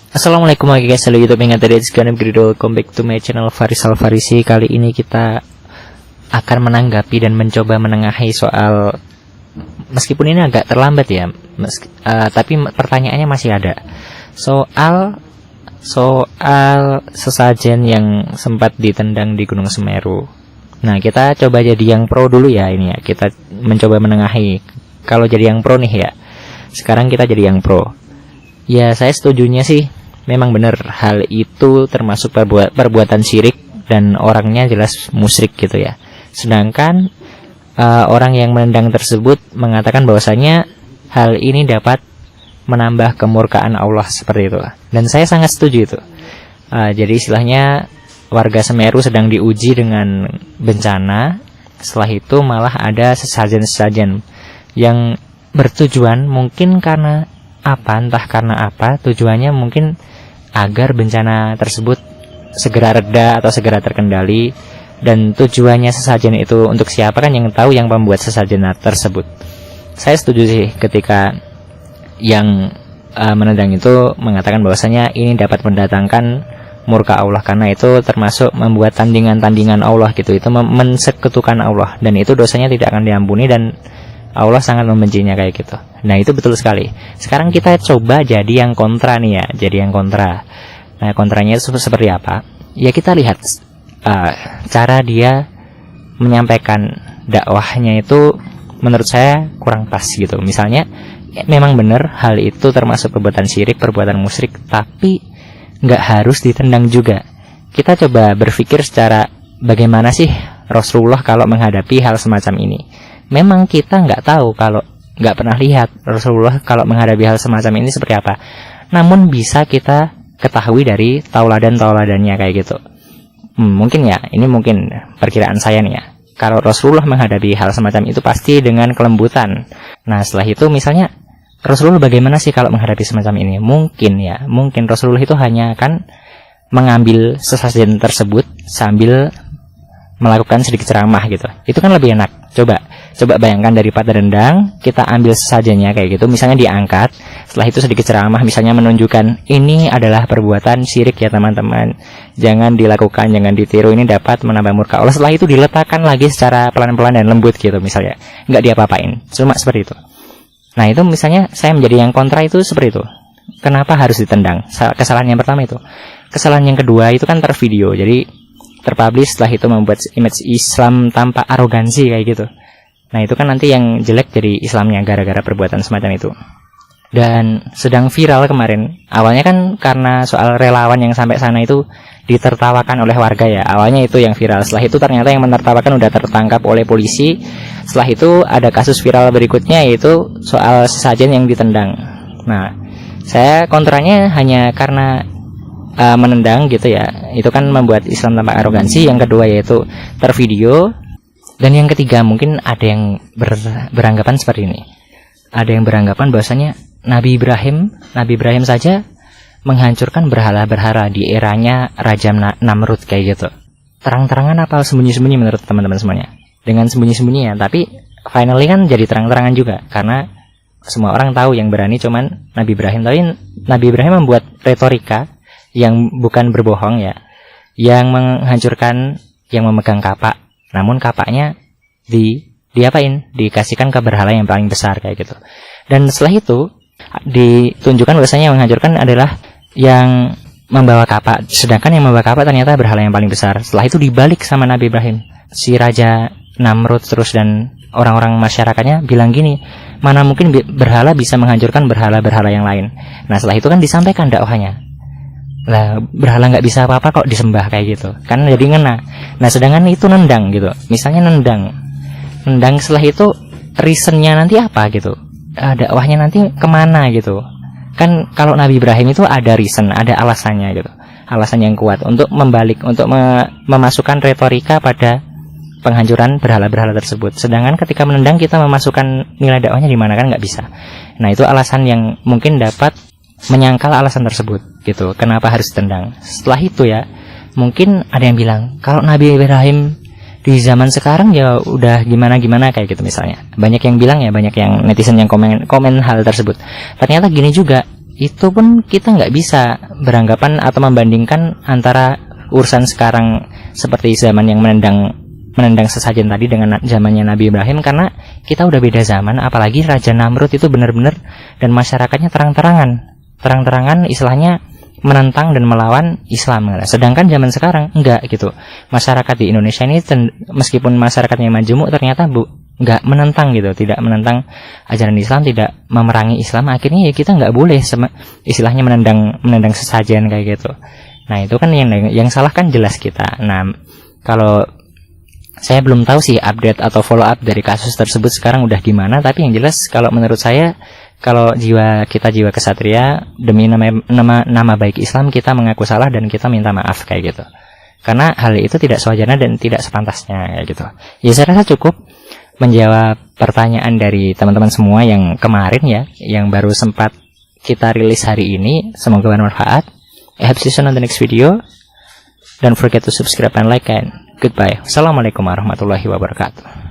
Assalamualaikum warahmatullahi wabarakatuh. Halo YouTube yang tadi sekarang welcome back to my channel Faris Alfarisi. Kali ini kita akan menanggapi dan mencoba menengahi soal, meskipun ini agak terlambat ya, tapi pertanyaannya masih ada. Soal sesajen yang sempat ditendang di Gunung Semeru. Nah, kita coba jadi yang pro dulu ya ini ya. Kita mencoba menengahi. Kalau jadi yang pro nih ya. Sekarang kita jadi yang pro. Ya, saya setujunya sih memang benar hal itu termasuk perbuatan syirik dan orangnya jelas musyrik gitu ya. Sedangkan orang yang menendang tersebut mengatakan bahwasanya hal ini dapat menambah kemurkaan Allah seperti itu. Dan saya sangat setuju itu. Jadi istilahnya warga Semeru sedang diuji dengan bencana. Setelah itu malah ada sesajen-sesajen yang bertujuan mungkin karena entah karena apa, tujuannya mungkin agar bencana tersebut segera reda atau segera terkendali. Dan tujuannya sesajen itu untuk siapa kan yang tahu, yang membuat sesajen tersebut. Saya setuju sih ketika yang menendang itu mengatakan bahwasanya ini dapat mendatangkan murka Allah, karena itu termasuk membuat tandingan-tandingan Allah gitu. Itu mensekutukan Allah, dan itu dosanya tidak akan diampuni dan Allah sangat membencinya kayak gitu. Nah, itu betul sekali. Sekarang kita coba jadi yang kontra nih ya, jadi yang kontra. Nah, kontranya itu seperti apa? Ya, kita lihat cara dia menyampaikan dakwahnya itu menurut saya kurang pas gitu. Misalnya, memang benar hal itu termasuk perbuatan syirik, perbuatan musyrik, tapi nggak harus ditendang juga. Kita coba berpikir secara bagaimana sih Rasulullah kalau menghadapi hal semacam ini. Memang kita nggak tahu, kalau nggak pernah lihat Rasulullah kalau menghadapi hal semacam ini seperti apa. Namun bisa kita ketahui dari tauladan-tauladannya kayak gitu. Mungkin ya, ini mungkin perkiraan saya nih ya. Kalau Rasulullah menghadapi hal semacam itu pasti dengan kelembutan. Nah, setelah itu misalnya Rasulullah bagaimana sih kalau menghadapi semacam ini? Mungkin Rasulullah itu hanya akan mengambil sesajen tersebut sambil melakukan sedikit ceramah gitu. Itu kan lebih enak. Coba bayangkan daripada rendang, kita ambil sesajennya kayak gitu, misalnya diangkat, setelah itu sedikit ceramah, misalnya menunjukkan ini adalah perbuatan syirik ya teman-teman, jangan dilakukan, jangan ditiru, ini dapat menambah murka Allah. Setelah itu diletakkan lagi secara pelan-pelan dan lembut gitu, misalnya nggak diapa-apain, cuma seperti itu. Nah, itu misalnya saya menjadi yang kontra itu seperti itu. Kenapa harus ditendang? Kesalahan yang pertama itu. Kesalahan yang kedua itu kan tervideo, jadi terpublish, setelah itu membuat image Islam tanpa arogansi kayak gitu. Nah, itu kan nanti yang jelek jadi Islamnya gara-gara perbuatan semacam itu. Dan sedang viral kemarin. Awalnya kan karena soal relawan yang sampai sana itu ditertawakan oleh warga ya. Awalnya itu yang viral. Setelah itu ternyata yang menertawakan udah tertangkap oleh polisi. Setelah itu ada kasus viral berikutnya, yaitu soal sesajen yang ditendang. Nah, saya kontranya hanya karena menendang gitu ya. Itu kan membuat Islam tanpa arogansi. Yang kedua yaitu tervideo. Dan yang ketiga, mungkin ada yang beranggapan seperti ini. Ada yang beranggapan bahwasanya Nabi Ibrahim saja menghancurkan berhala-berhala di eranya Raja Namrud kayak gitu. Terang-terangan apa sembunyi-sembunyi menurut teman-teman semuanya? Dengan sembunyi-sembunyi ya, tapi finally kan jadi terang-terangan juga, karena semua orang tahu yang berani cuman Nabi Ibrahim. Tapi Nabi Ibrahim membuat retorika yang bukan berbohong ya, yang menghancurkan, yang memegang kapak. Namun kapaknya diapain? Dikasihkan ke berhala yang paling besar kayak gitu. Dan setelah itu ditunjukkan bahwasanya yang menghancurkan adalah yang membawa kapak, sedangkan yang membawa kapak ternyata berhala yang paling besar. Setelah itu dibalik sama Nabi Ibrahim. Si Raja Namrud terus dan orang-orang masyarakatnya bilang gini, mana mungkin berhala bisa menghancurkan berhala-berhala yang lain. Nah, setelah itu kan disampaikan dakwahnya. Lah, berhala nggak bisa apa-apa kok disembah kayak gitu kan, jadi ngena. Nah, sedangkan itu nendang gitu, misalnya nendang setelah itu reasonnya nanti apa gitu, dakwahnya nanti kemana gitu kan. Kalau Nabi Ibrahim itu ada reason, ada alasannya gitu, alasan yang kuat untuk membalik, untuk memasukkan retorika pada penghancuran berhala-berhala tersebut. Sedangkan ketika menendang kita memasukkan nilai dakwahnya di mana, kan nggak bisa. Nah, itu alasan yang mungkin dapat menyangkal alasan tersebut gitu, kenapa harus tendang. Setelah itu ya, mungkin ada yang bilang kalau Nabi Ibrahim di zaman sekarang ya udah gimana-gimana kayak gitu misalnya. Banyak yang bilang ya, banyak yang netizen yang komen hal tersebut. Ternyata gini juga, itu pun kita nggak bisa beranggapan atau membandingkan antara urusan sekarang seperti zaman yang menendang sesajen tadi dengan zamannya Nabi Ibrahim, karena kita udah beda zaman. Apalagi Raja Namrud itu benar-benar, dan masyarakatnya terang-terangan istilahnya menentang dan melawan Islam. Sedangkan zaman sekarang enggak gitu. Masyarakat di Indonesia ini meskipun masyarakatnya majemuk, ternyata enggak menentang gitu, tidak menentang ajaran Islam, tidak memerangi Islam. Akhirnya ya kita enggak boleh istilahnya menendang sesajen kayak gitu. Nah, itu kan yang salah kan jelas kita. Nah, kalau saya belum tahu sih update atau follow up dari kasus tersebut sekarang udah gimana, tapi yang jelas kalau menurut saya, kalau jiwa kesatria, demi nama baik Islam, kita mengaku salah dan kita minta maaf kayak gitu. Karena hal itu tidak sewajarnya dan tidak sepantasnya kayak gitu. Ya, saya rasa cukup menjawab pertanyaan dari teman-teman semua yang kemarin ya, yang baru sempat kita rilis hari ini. Semoga bermanfaat. I hope to see you on the next video. Don't forget to subscribe and like, and goodbye. Assalamualaikum warahmatullahi wabarakatuh.